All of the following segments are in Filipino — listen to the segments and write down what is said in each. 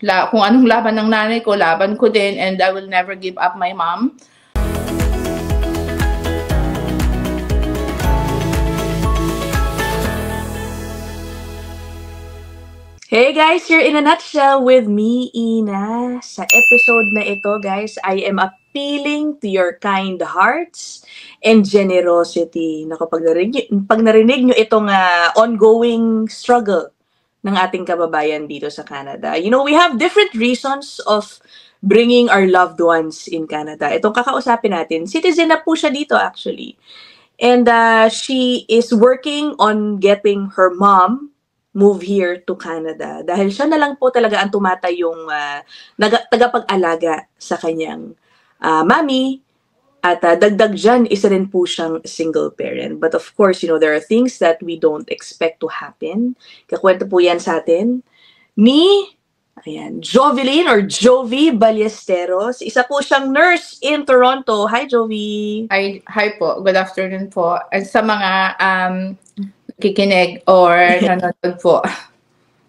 kung anong laban ng nanay ko, laban ko din, and I will never give up my mom. Hey guys, you're in a nutshell with me, Ina. Sa episode na ito, guys, I am appealing to your kind hearts and generosity. Naku, pag narinig nyo itong ongoing struggle ng ating kababayan dito sa Canada. You know, we have different reasons of bringing our loved ones in Canada. Itong kakausapin natin, citizen na po siya dito actually. And she is working on getting her mom move here to Canada. Dahil siya na lang po talaga ang tumatayong tagapag-alaga sa kanyang mami. At dagdag dyan, isa rin po siyang single parent. But of course, you know, there are things that we don't expect to happen. Kakwento po yan sa atin ni Jovelyn or Jovi Ballesteros. Isa po siyang nurse in Toronto. Hi, Jovi. Hi po. Good afternoon po. And sa mga kikinig or nanonood po.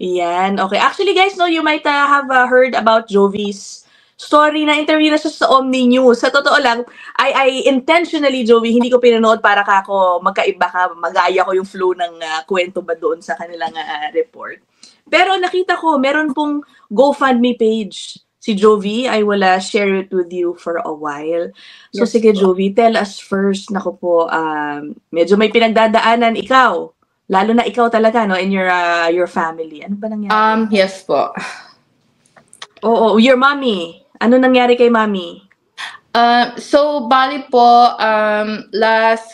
Yan. Okay. Actually, guys, no, you might have heard about Jovi's story na interview na siya sa Omni News. Sa totoo lang, I intentionally, Jovi, hindi ko pinanood para kako magkaiba ka, magaya ko yung flow ng kwento ba doon sa kanilang report. Pero nakita ko, meron pong GoFundMe page si Jovi. I will share it with you for a while. So, yes, sige, Jovi, tell us first, naku po, medyo may pinagdadaanan ikaw. Lalo na ikaw talaga, no, in your family. Ano ba nangyari? Yes po. Oo, your mommy. Ano nangyari kay mommy? So, bali po, last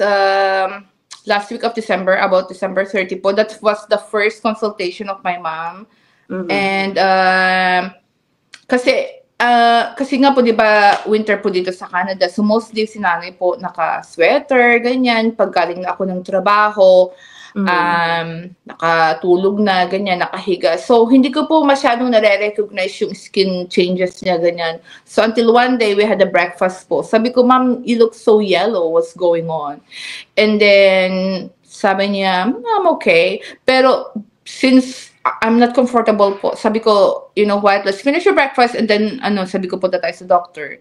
week of December, about December 30 po, that was the first consultation of my mom. Mm-hmm. And, kasi nga po, di ba, winter po dito sa Canada. So, mostly si nanay po naka-sweater, ganyan. Paggaling na ako ng trabaho, nakatulog na, ganyan, nakahiga. So, hindi ko po masyadong nare-recognize yung skin changes niya, ganyan. So, until one day, we had a breakfast po. Sabi ko, Ma'am, you look so yellow. What's going on? And then, sabi niya, I'm okay. Pero, since I'm not comfortable po, sabi ko, you know what, let's finish your breakfast. And then, sabi ko, punta tayo sa doctor.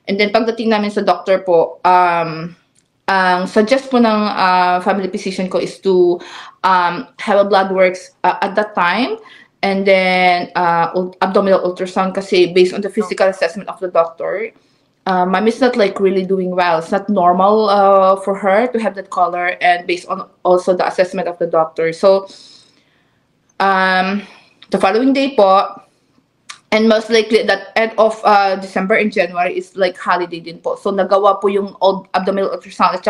And then, pagdating namin sa doctor po, ang suggest po ng family physician ko is to have a blood works at that time, and then abdominal ultrasound kasi based on the physical assessment of the doctor, mom is not like really doing well. It's not normal for her to have that color, and based on also the assessment of the doctor. So the following day po, and most likely that end of December and January is like holiday din po. So nagawa po yung abdominal ultrasound at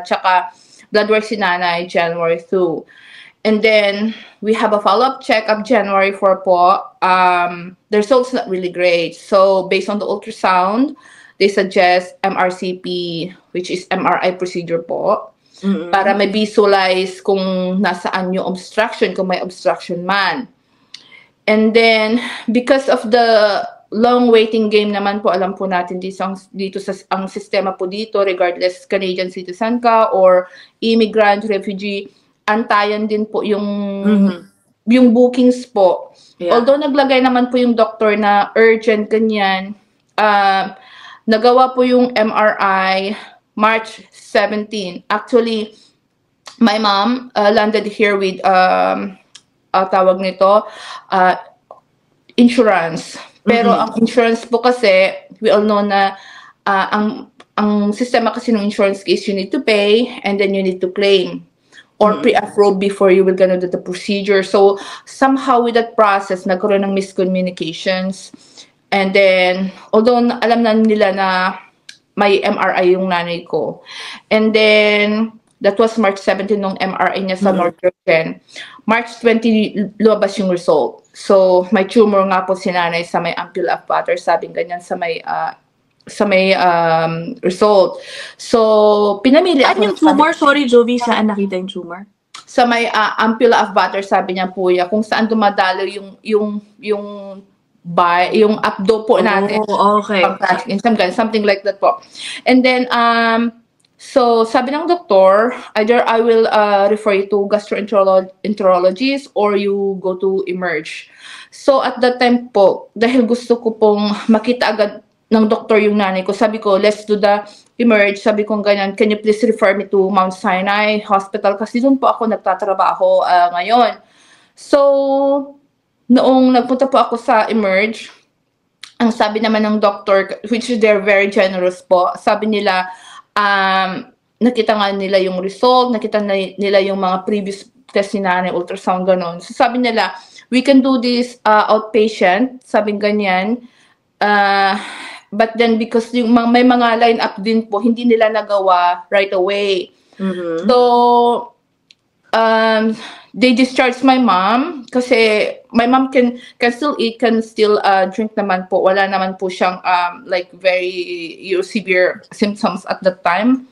tsaka blood work si nanay January 2. And then we have a follow-up check-up January 4 po. The results not really great. So based on the ultrasound, they suggest MRCP, which is MRI procedure po. Mm-hmm. Para may visualize kung nasaan yung obstruction, kung may obstruction man. And then, because of the long waiting game naman po, alam po natin dito sa ang sistema po dito, regardless Canadian citizen ka or immigrant, refugee, antayan din po yung bookings po. Yeah. Although naglagay naman po yung doctor na urgent, ganyan, nagawa po yung MRI March 17. Actually, my mom landed here with tawag nito, insurance. Pero ang insurance po kasi, we all know na ang sistema kasi ng insurance case, you need to pay and then you need to claim or pre-approve before you will gonna do the procedure. So, somehow with that process, nagkaroon ng miscommunications. And then, although alam na nila na may MRI yung nanay ko. And then, that was March 17 nung MRI niya sa Northern. March 20, lumabas yung result. So, may tumor nga po si nanay sa may ampulla of Vater, sabing ganyan sa may result. So, pinamili ako. Yung tumor? Sorry, Jovi, saan nakita yung tumor? Sa may ampulla of Vater, sabi niya po kung saan dumadalo yung abdo po natin. Oh, okay. Something like that po. And then, So, sabi ng doktor, either I will refer you to gastroenterologist or you go to Emerge. So, at that time po, dahil gusto ko pong makita agad ng doktor yung nanay ko, sabi ko, let's do the Emerge. Sabi ko ganyan, can you please refer me to Mount Sinai Hospital? Kasi doon po ako nagtatrabaho ngayon. So, noong nagpunta po ako sa Emerge, ang sabi naman ng doctor, which is they're very generous po, sabi nila, nakita nga nila yung result, nakita nila yung mga previous test ni nanay, ultrasound, ganon. So sabi nila, we can do this outpatient, sabing ganyan, but then because yung may mga line up din po, hindi nila nagawa right away. Mhm. So, they discharged my mom kasi my mom can still eat, can still drink naman po. Wala naman po siyang like very severe symptoms at that time.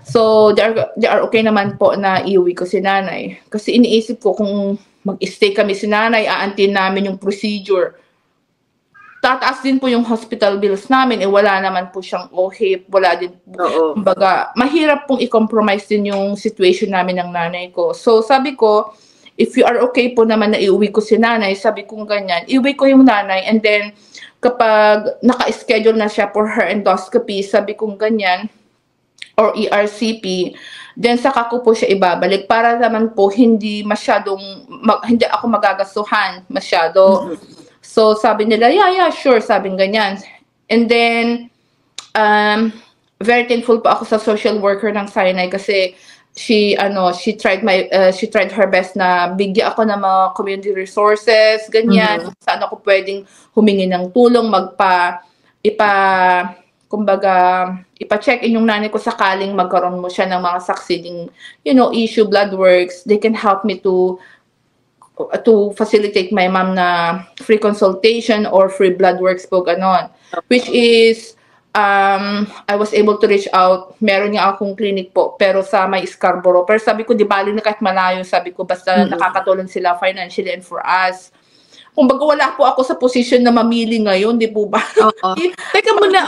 So they are okay naman po na iuwi ko si nanay. Kasi iniisip ko kung mag-stay kami si nanay, aantin namin yung procedure. Tataas din po yung hospital bills namin, wala naman po siyang OHIP, wala din po. Oo. Kumbaga, mahirap pong i-compromise din yung situation namin ng nanay ko. So sabi ko, if you are okay po naman na iuwi ko si nanay, sabi ko ganyan, iuwi ko yung nanay, and then kapag naka-schedule na siya for her endoscopy, sabi ko ganyan, or ERCP, then saka ko po siya ibabalik para naman po hindi masyadong, hindi ako magagastuhan masyado. So sabi nila, yeah, sure, sabing ganyan. And then, very thankful po ako sa social worker ng Sinai kasi she tried her best na bigyan ako ng mga community resources, ganyan. Saan ako pwedeng humingi ng tulong, ipa-check in yung nanay ko sakaling magkaroon mo siya ng mga succeeding, issue, blood works. They can help me to facilitate my mom na free consultation or free blood works po, ganon. Which is, I was able to reach out. Meron nga akong clinic po, pero sa may Scarborough. Pero sabi ko, di bali na kahit malayo, sabi ko, basta nakakatulong sila financially and for us. Kumbaga wala po ako sa position na mamili ngayon, di po ba? Oo. Teka muna,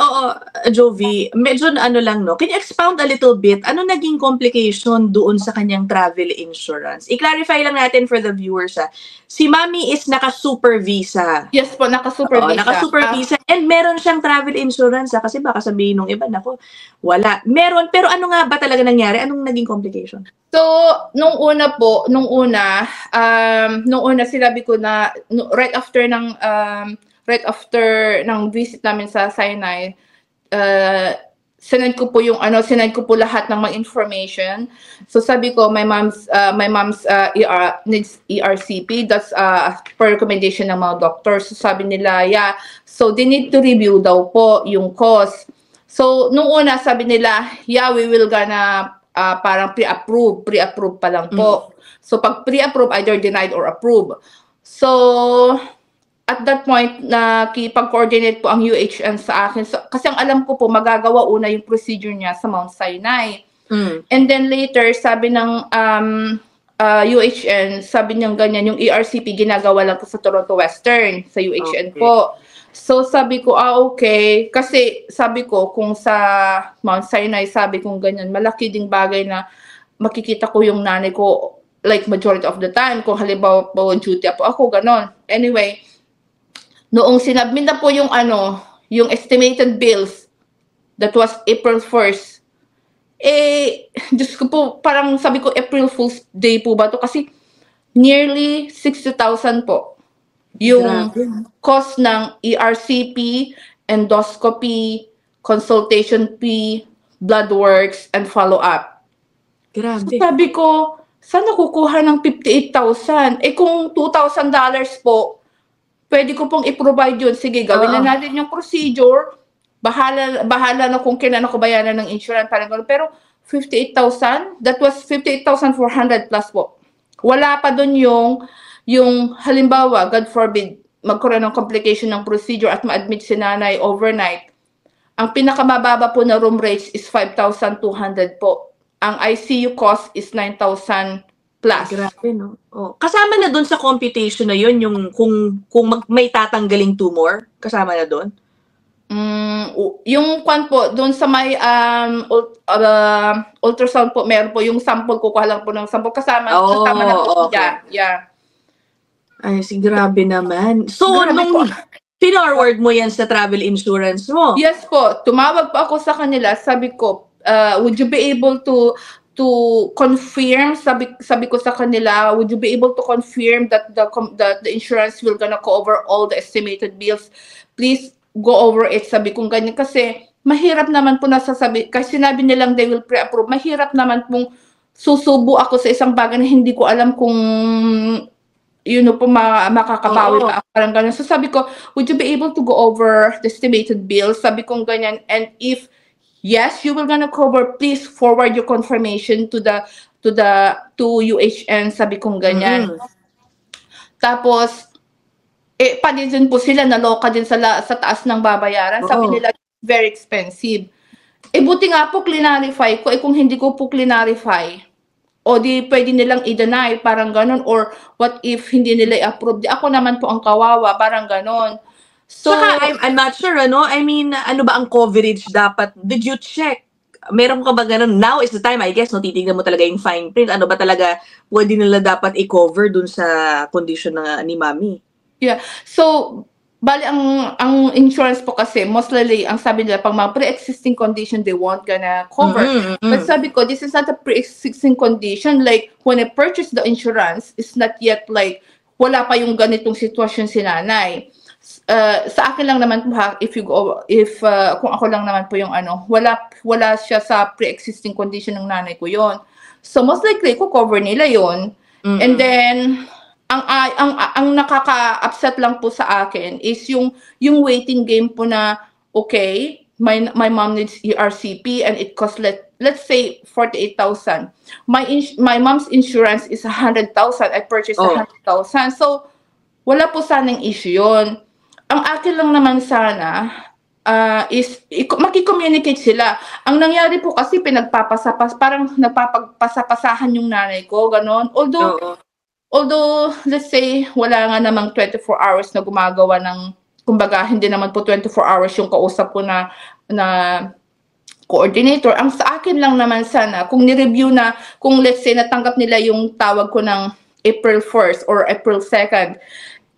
Jovi, medyo lang, no? Can you expound a little bit? Ano naging complication doon sa kanyang travel insurance? I-clarify lang natin for the viewers, Si Mami is naka-super visa. Yes po, naka-super visa. Naka-super visa. And meron siyang travel insurance, Kasi baka sabihin nung iba, nako, wala. Meron, pero ano nga ba talaga nangyari? Anong naging complication? So, nung una sinabi ko na right after ng visit namin sa Sinai, sinend ko po lahat ng mga information. So sabi ko, my mom's needs ERCP. That's per recommendation ng mga doctors. So sabi nila, yeah. So they need to review daw po yung cost. So nung una sabi nila, yeah, we will gonna parang pre-approve pa lang po. So pag pre-approve, either denied or approve. So at that point, nakipag-coordinate po ang UHN sa akin. So, kasi ang alam ko po, magagawa una yung procedure niya sa Mount Sinai. And then later, sabi ng UHN, sabi niyang ganyan, yung ERCP ginagawa lang ko sa Toronto Western, sa UHN po. So sabi ko, okay. Kasi sabi ko, kung sa Mount Sinai, sabi kong ganyan, malaki ding bagay na makikita ko yung nanay ko, like majority of the time, kung halimbawa po duty po ako, ganon. Anyway, noong sinabmin na po yung yung estimated bills, that was April 1st, Diyos ko po, parang sabi ko, April Fool's Day po ba to? Kasi nearly 60,000 po yung cost ng ERCP, endoscopy, consultation fee, blood works, and follow-up. Grabe. So sabi ko, saan nakukuha ng 58,000? Kung $2,000 po, pwede ko pong i-provide yun. Sige, gawin na natin yung procedure. Bahala na kung kailan ako bayaran ng insurance. Pero 58,000, that was 58,400 plus po. Wala pa dun yung halimbawa, God forbid, magkaroon ng complication ng procedure at ma-admit si nanay overnight. Ang pinakamababa po na room rates is 5,200 po. Ang ICU cost is 9,000 plus. Grabe, no? Kasama na doon sa computation na yun, yung kung may tatanggaling tumor, kasama na doon? Yung kwan po, doon sa may ultrasound po, meron po yung sample, kukuha lang po ng sample kasama na po. Okay. Yeah. Ay, grabe naman. So, Grabe po. nung pinorward mo yan sa travel insurance mo? Yes po, tumawag po ako sa kanila, sabi ko, would you be able to confirm, sabi ko sa kanila, would you be able to confirm that the insurance will gonna cover all the estimated bills? Please go over it, sabi ko ganyan, kasi mahirap naman po nasasabi, kasi sinabi nilang they will pre-approve, mahirap naman pong susubo ako sa isang bagay na hindi ko alam kung po makakabawi pa ako, parang ganyan. So sabi ko, would you be able to go over the estimated bills? Sabi ko ganyan, and if yes, you will gonna cover, please forward your confirmation to UHN, sabi kong ganyan. Tapos pa din po sila, naloka din sa taas ng babayaran. Sabi nila very expensive. Buti nga po clarify ko, kung hindi ko po clarify, o di pwede nilang i-deny, parang ganon, or what if hindi nila i-approve, di ako naman po ang kawawa, parang ganon. So, saka, I'm not sure, I mean, ano ba ang coverage dapat? Did you check? Meron ka ba ganun? Now is the time, I guess, no? Titignan mo talaga yung fine print. Ano ba talaga pwede nila dapat i-cover dun sa condition ni Mami? Yeah. So, bali, ang insurance po kasi, mostly, ang sabi nila, pang mga pre-existing condition, they won't gonna cover. But sabi ko, this is not a pre-existing condition. Like, when I purchased the insurance, it's not yet like, wala pa yung ganitong sitwasyon si nanay. Sa akin lang naman po, kung ako lang naman po yung wala siya sa pre-existing condition ng nanay ko yon. So, most likely, cover nila yon. And then, ang nakaka-upset lang po sa akin is yung waiting game po na, okay, my mom needs ERCP and it costs, let's say 48,000. My mom's insurance is 100,000. I purchased 100,000. So, wala po sanang issue yun. Ang akin lang naman sana is maki-communicate sila. Ang nangyari po kasi parang nagpapagpasapasahan yung nanay ko, ganon. Although, let's say, wala nga namang 24 hours na gumagawa ng, kumbaga, hindi naman po 24 hours yung kausap ko na coordinator. Ang sa akin lang naman sana, kung ni-review na, kung let's say, natanggap nila yung tawag ko ng April 1st or April 2nd,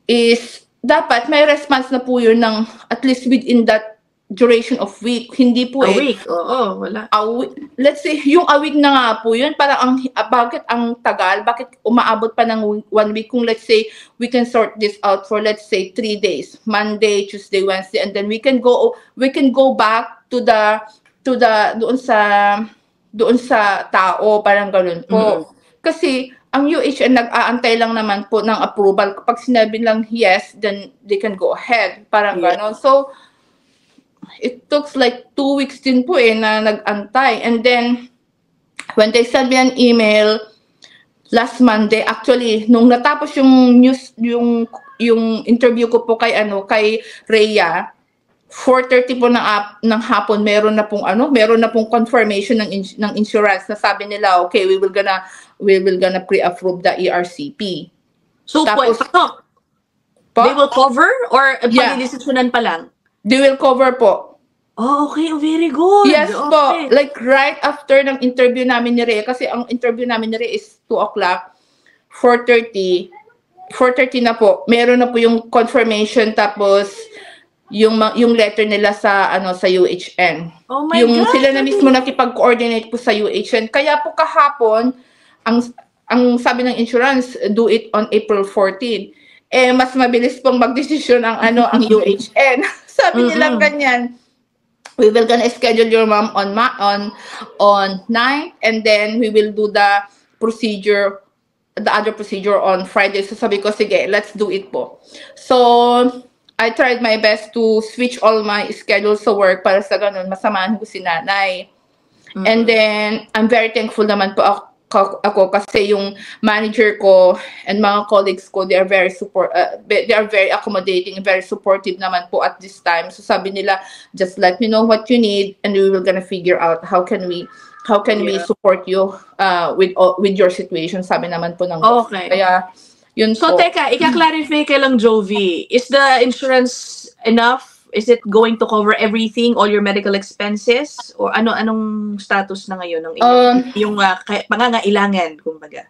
is dapat may response na po yun ng at least within that duration of week. Hindi po a week, wala. Let's say, yung a week na nga po yun, parang bakit ang tagal? Bakit umaabot pa ng 1 week? Kung let's say, we can sort this out for let's say 3 days. Monday, Tuesday, Wednesday, and then we can go back to doon sa tao, parang ganun po. Kasi, ang UHN nag-aantay lang naman po ng approval. Kapag sinabi lang yes, then they can go ahead. Parang ganun. So, it took like 2 weeks din po na nag-antay. And then, when they sent me an email last Monday, actually, nung natapos yung news, yung interview ko po kay Rhea, 4:30 po ng hapon, meron na pong confirmation ng insurance na sabi nila, okay, we will gonna pre-approve the ERCP. So, tapos, they will cover or pag-ilisisunan pa lang? They will cover po. Oh, okay. Very good. Yes po. Like right after ng interview namin ni Rhea, kasi ang interview namin ni Rhea is 2 o'clock, 4:30 na po. Meron na po yung confirmation, tapos yung letter nila sa UHN. Oh my God. Sila na mismo nakipag-coordinate po sa UHN. Kaya po kahapon, ang sabi ng insurance, do it on April 14. Mas mabilis pong magdesisyon ang UHN. Sabi nila ganyan, we will gonna schedule your mom on 9th, and then we will do the other procedure on Friday. So sabi ko, sige, let's do it po. So, I tried my best to switch all my schedules sa work para sa ganun, masamahan ko si nanay. And then, I'm very thankful naman po ako kasi yung manager ko and mga colleagues ko, they are very accommodating, very supportive naman po at this time. So sabi nila, just let me know what you need and we will gonna figure out how can we support you with your situation, sabi naman po ng boss. Okay. Kaya yun so po. Teka, ika-clarify kay lang, Jovi, is the insurance enough is it going to cover everything, all your medical expenses? Or anong status na ngayon ng yung pangangailangan, kumbaga?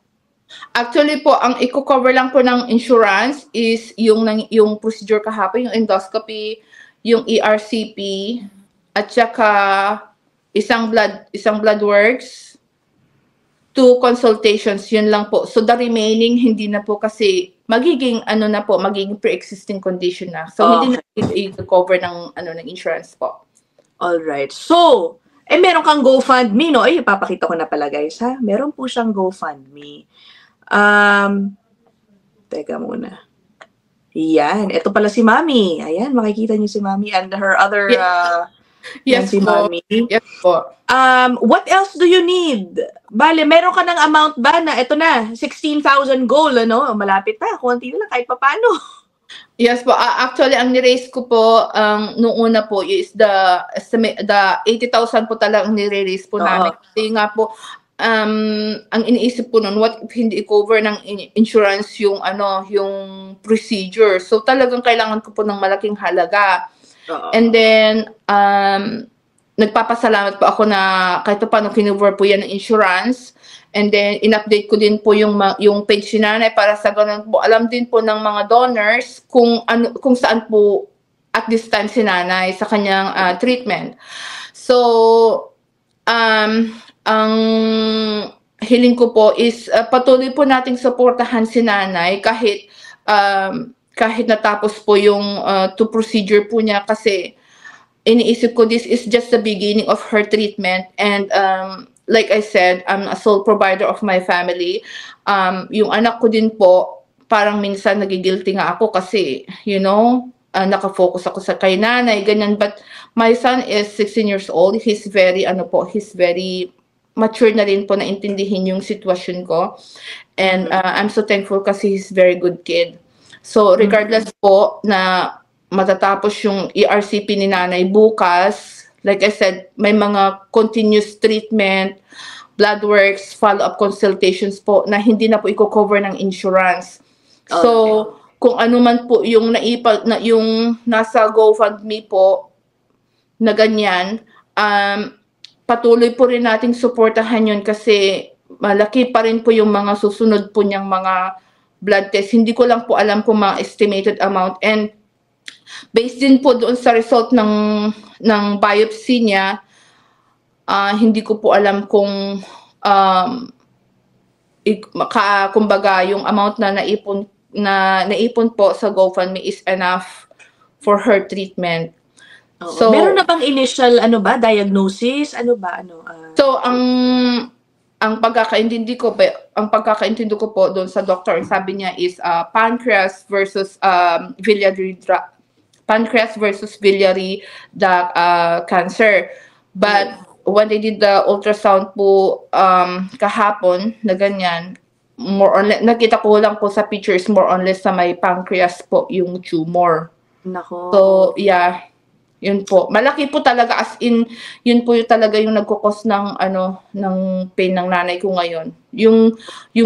Actually po, ang i-cover lang po ng insurance is yung procedure kahapon, yung endoscopy, yung ERCP, at saka isang blood works, 2 consultations, yun lang po. So the remaining hindi na po kasi magiging pre-existing condition na. So hindi na i-cover ng insurance po. All right. So, meron kang GoFundMe, no? Ay, ipapakita ko na pala, guys, ha? Meron po siyang GoFundMe. Teka muna. Yan. Ito pala si Mami. Ayan, makikita niyo si Mami and her other... Yes si po. Mami. Yes po. What else do you need? Bale, meron ka ng amount ba na ito na, 16,000 goal, ano? Malapit na. Kunti na lang, kahit papano. Yes po. Actually, ang ni-raise ko po, noong una po, is the 80,000 po talagang ni-raise po namin. Kasi nga po, ang iniisip ko noon, what if hindi i-cover ng insurance yung procedure. So talagang kailangan ko po ng malaking halaga. And then nagpapasalamat po ako na kahit paano kinuver po yan ng insurance. And then in-update ko din po yung page ni Nanay para sa ganun po alam din po ng mga donors kung saan po at this time si Nanay sa kanyang treatment. So ang hiling ko po is patuloy po nating suportahan si Nanay kahit natapos po yung 2 procedure po niya kasi iniisip ko this is just the beginning of her treatment and like I said, I'm a sole provider of my family. Yung anak ko din po parang minsan nagigilty nga ako kasi nakafocus ako sa kay Nanay ganyan, but my son is 16 years old. He's very mature na rin po na intindihin yung sitwasyon ko. And I'm so thankful kasi he's very good kid. So regardless po na matatapos yung ERCP ni Nanay bukas, like I said, may mga continuous treatment, blood works, follow-up consultations po na hindi na po i-cover ng insurance. So kung ano man po yung yung nasa GoFundMe po na ganyan, patuloy po rin nating suportahan yun kasi malaki pa rin po yung mga susunod po niyang mga blood test. Hindi ko lang po alam kung mga estimated amount and based din po doon sa result ng biopsy niya, hindi ko po alam kung kumbaga yung amount na naipon po sa GoFundMe is enough for her treatment. So, meron na bang initial diagnosis? So ang pagkakaintindi ko po doon sa doctor, sabi niya is pancreas versus biliary cancer. But when they did the ultrasound po kahapon na ganyan, more or less nakita ko lang po sa pictures more or less sa may pancreas po yung tumor. Nako. So yeah, yun po. Malaki po talaga as in yun po yung talaga yung nagko-cause ng ng pain ng nanay ko ngayon. Yung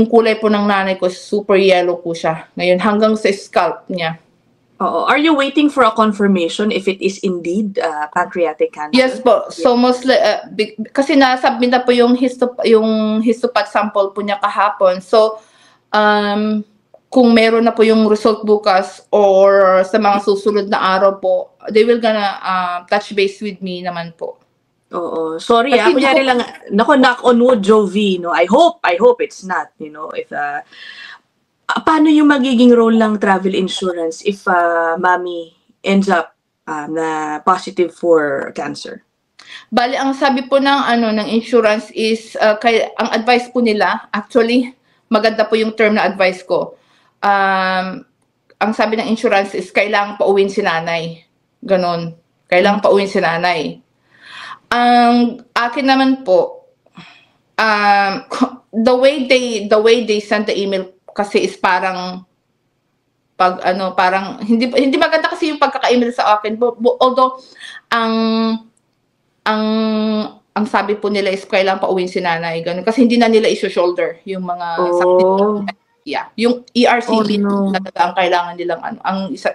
kulay po ng nanay ko super yellow po siya ngayon hanggang sa scalp niya. Oo. Are you waiting for a confirmation if it is indeed pancreatic cancer? Yes po. So mostly kasi na-submit na po yung histopath sample po niya kahapon. So kung meron na po yung result bukas or sa mga susunod na araw po, they will gonna touch base with me naman po. Oo. Sorry, kunyari lang, knock on wood, Jovi, no? I hope it's not, if, paano yung magiging role ng travel insurance if mommy ends up na positive for cancer? Bali, ang sabi po ng insurance is, ang advice po nila, actually, maganda po yung term na advice ko. Ang sabi ng insurance is kailangang pauwiin si nanay. Ganon. Kailangang pauwiin si nanay. Ang akin naman po, the way they send the email kasi is parang parang hindi maganda kasi yung pagkaka-email sa akin. Although ang sabi po nila is kailangang pauwiin si nanay. Ganon. Kasi hindi na nila i-shoulder yung mga yeah, yung ERCP talaga ang kailangan nilang ang isa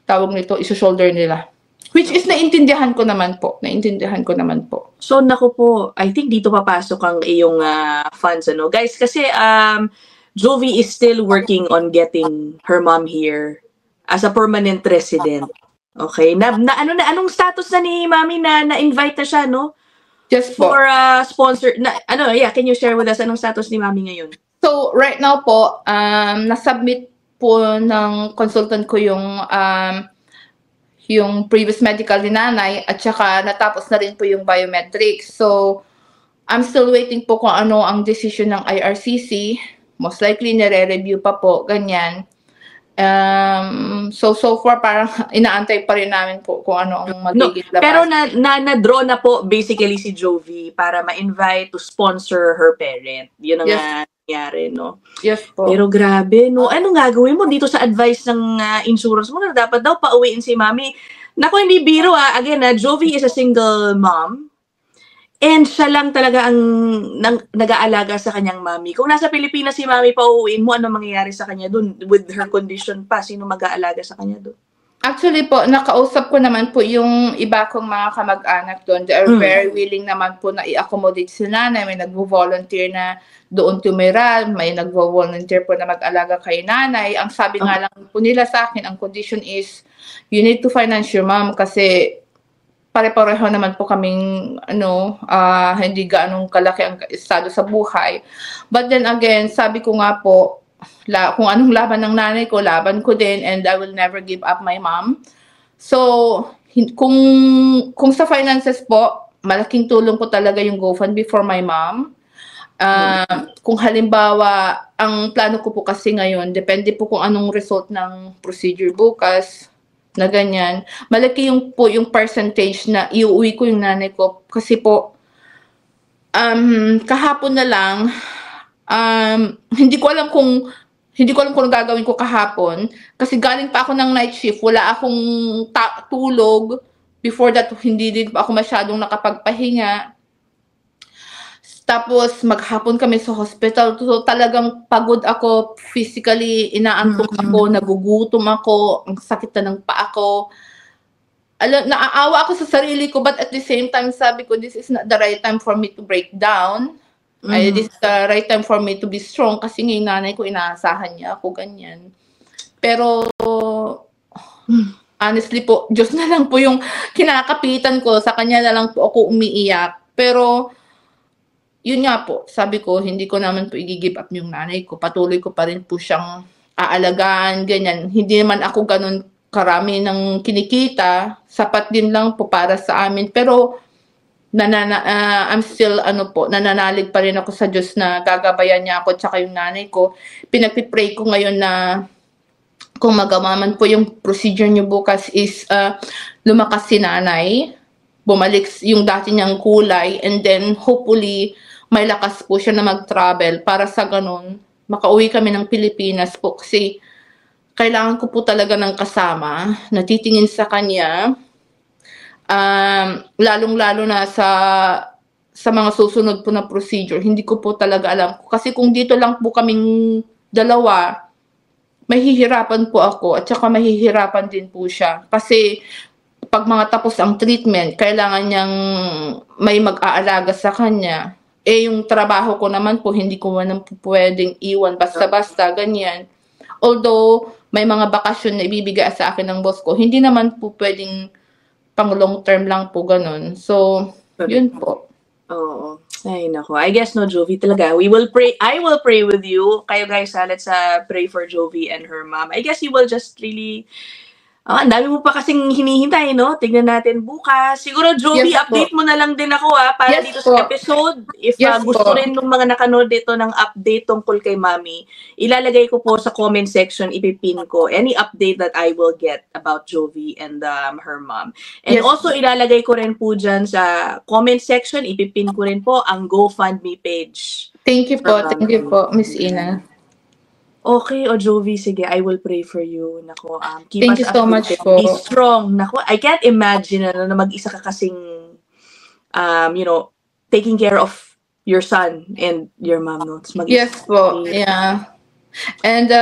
tawag nito, iso-shoulder nila. Which is naintindihan ko naman po. So, naku po, I think dito papasok ang iyong funds, ano. Guys, kasi Jovi is still working on getting her mom here as a permanent resident. Okay? Anong status na ni Mami na na-invite na siya, no? Yes po. For sponsor, can you share with us anong status ni Mami ngayon? So, right now po, nasubmit po ng consultant ko yung previous medical ni nanay at saka natapos na rin po yung biometrics. So, I'm still waiting po kung ano ang decision ng IRCC. Most likely, nire-review pa po, ganyan. So far, parang inaantay pa rin namin po kung ano ang magiging labas. Pero na-draw na po basically si Jovi para ma-invite to sponsor her parent. Yun ang nangyari, no? Yes po. Pero grabe, no? Anong gagawin mo dito sa advice ng insurance mo na dapat daw pauwiin si Mami? Naku, hindi biro Again, Jovi is a single mom. And siya lang talaga ang nag-aalaga sa kanyang mami. Kung nasa Pilipinas si Mami, pauwiin mo, ano mangyayari sa kanya dun? With her condition pa, sino mag-aalaga sa kanya dun? Actually po, nakausap ko naman po yung iba kong mga kamag-anak doon. They are very willing naman po na i-accommodate si nanay. May nagvo-volunteer na doon tumira. May nagvo-volunteer po na mag-alaga kay nanay. Ang sabi nga lang po nila sa akin, ang condition is, you need to finance your mom kasi pare-pareho naman po kaming hindi gaanong kalaki ang estado sa buhay. But then again, sabi ko nga po, kung anong laban ng nanay ko, laban ko din, and I will never give up my mom. So, kung sa finances po, malaking tulong po talaga yung GoFundMe for my mom. Kung halimbawa, ang plano ko po kasi ngayon, depende po kung anong result ng procedure bukas, na ganyan. Malaki yung percentage na iuwi ko yung nanay ko. Kasi po, kahapon na lang, hindi ko alam kung gagawin ko kahapon kasi galing pa ako ng night shift, wala akong tulog. Before that, hindi din pa ako masyadong nakapagpahinga. Tapos maghapon kami sa hospital. So talagang pagod ako physically, inaantok ako, nagugutom ako, ang sakit na ng paa ko. Naaawa ako sa sarili ko, but at the same time sabi ko, this is not the right time for me to break down. This is the right time for me to be strong kasi ngayon nanay ko, inaasahan niya ako, ganyan. Pero, honestly po, Diyos na lang po yung kinakapitan ko, sa kanya na lang po ako umiiyak. Pero, yun nga po, sabi ko, hindi ko naman po i-give up yung nanay ko. Patuloy ko pa rin po siyang aalagaan, ganyan. Hindi naman ako ganun karami ng kinikita, sapat din lang po para sa amin. Pero, I'm still nananalig pa rin ako sa Diyos na gagabayan niya ako tsaka yung nanay ko. Pinagpipray ko ngayon na kung magawa man po yung procedure niyo bukas is lumakas si nanay, bumalik yung dati niyang kulay, and then hopefully may lakas po siya na mag-travel para sa ganun makauwi kami ng Pilipinas po kasi kailangan ko po talaga ng kasama na titingin sa kanya. Lalong-lalo na sa mga susunod po na procedure, hindi ko po talaga alam. Kasi kung dito lang po kaming dalawa, mahihirapan po ako at saka mahihirapan din po siya. Kasi pag mga tapos ang treatment, kailangan niyang may mag-aalaga sa kanya. Yung trabaho ko naman po, hindi ko man po pwedeng iwan basta-basta, ganyan. Although, may mga bakasyon na ibibigay sa akin ng boss ko, hindi naman po pwedeng pang long term lang po ganun. So, yun po. Oo. Ay, nako. I guess no, Jovi talaga. I will pray with you. Kayo guys, let's pray for Jovi and her mom. I guess you will just really ang dami mo pa kasing hinihintay, no? Tignan natin bukas. Siguro, Jovi, update mo na lang din ako, para dito sa episode. If gusto rin ng mga nakanood dito ng update tungkol kay Mami, ilalagay ko po sa comment section, ipipin ko any update that I will get about Jovi and her mom. And also, ilalagay ko rin po dyan sa comment section, ipipin ko rin po ang GoFundMe page. Thank you po, Miss Ina. Okay, Jovi, sige, I will pray for you. Nako, keep Thank us you so much po. Be strong. Nako, I can't imagine na mag-isa ka kasing, taking care of your son and your mom. No? Yes po, yeah. And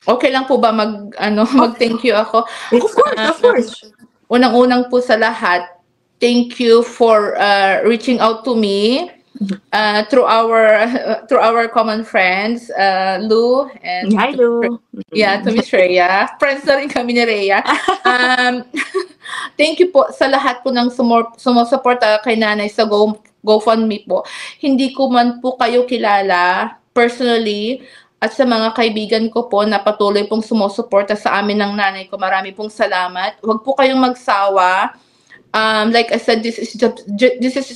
Okay lang po ba mag-thank you ako? Of course, of course. Unang-unang po sa lahat, thank you for reaching out to me through our common friends, Lou and Hi, Lou. to Miss Rhea. Friends na rin kami ni Rhea. Thank you po sa lahat po ng sumusuporta kay nanay sa GoFundMe po. Hindi ko man po kayo kilala personally, at sa mga kaibigan ko po na patuloy pong sumusuporta sa amin ng nanay ko, marami pong salamat. Huwag po kayong magsawa. Like I said, this is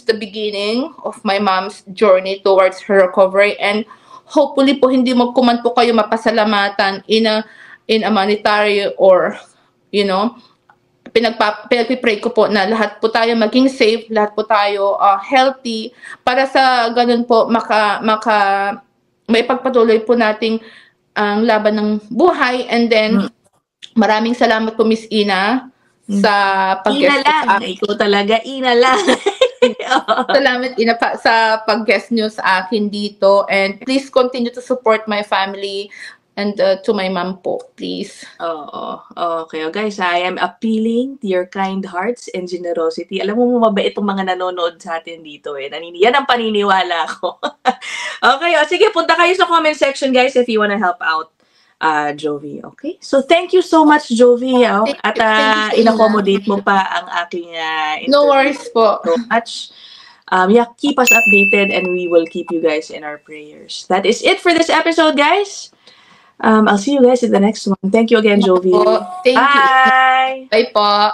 the beginning of my mom's journey towards her recovery, and hopefully po hindi kuman po kayo mapasalamatan in a monetary or pinagpipray ko po na lahat po tayo maging safe, lahat po tayo healthy, para sa ganun po maipagpatuloy po nating ang laban ng buhay. And then maraming salamat po, Miss Ina, sa Ina lang. Ikaw talaga, Ina lang. Salamat, Ina, sa pag-guest nyo sa akin dito. And please continue to support my family and to my mom po, please. Okay. Guys, I am appealing to your kind hearts and generosity. Alam mo, mabait itong mga nanonood sa atin dito eh. Yan ang paniniwala ko. Okay, sige, punta kayo sa comment section, guys, if you wanna help out Jovi. Okay? So, thank you so much, Jovi. At in-accommodate mo pa ang aking no worries po. So much. Keep us updated and we will keep you guys in our prayers. That is it for this episode, guys. I'll see you guys in the next one. Thank you again, Jovi. Thank you. Bye! Bye po.